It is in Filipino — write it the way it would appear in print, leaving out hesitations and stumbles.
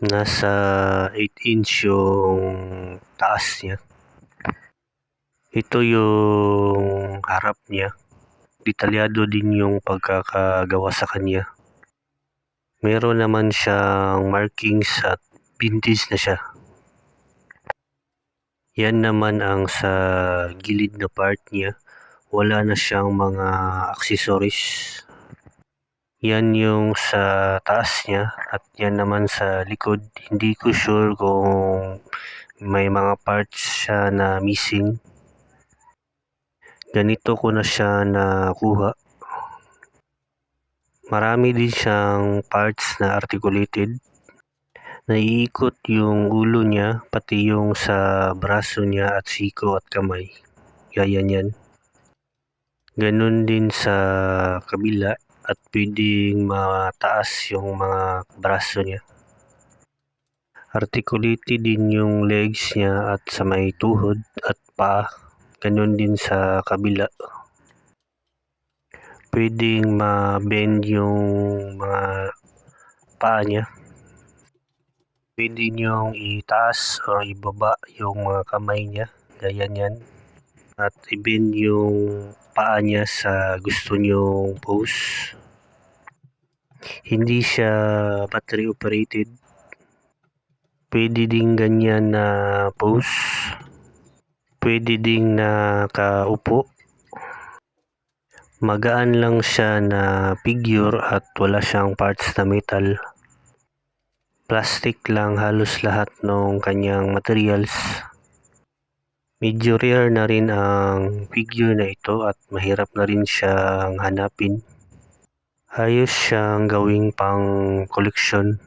Nasa 8 inch yung taas niya. Ito yung harap niya. Detalyado din yung pagkakagawa sa kanya. Meron naman siyang markings at vintage na siya. Yan naman ang sa gilid na part niya. Wala na siyang mga accessories. Yan yung sa taas niya at yan naman sa likod. Hindi ko sure kung may mga parts siya na missing. Ganito ko na siya nakuha. Marami din siyang parts na articulated. Naiikot yung ulo niya, pati yung sa braso niya at siko at kamay. Gaya niyan. Ganun din sa kabila at pwedeng mataas yung mga braso niya. Articulated din yung legs niya at sa may tuhod at paa. Ganun din sa kabila. Pwedeng ma-bend yung mga paa niya. Pwede niyong itaas o ibaba yung mga kamay niya. Gaya niyan. At i-bend yung paa niya sa gusto niyong pose. Hindi siya battery operated. Pwede din ganyan na pose. Pwede din nakaupo. Magaan lang siya na figure at wala siyang parts na metal. Plastic lang halos lahat ng kanyang materials. Medyo rare na rin ang figure na ito at mahirap na rin siyang hanapin. Ayos siyang gawing pang koleksyon.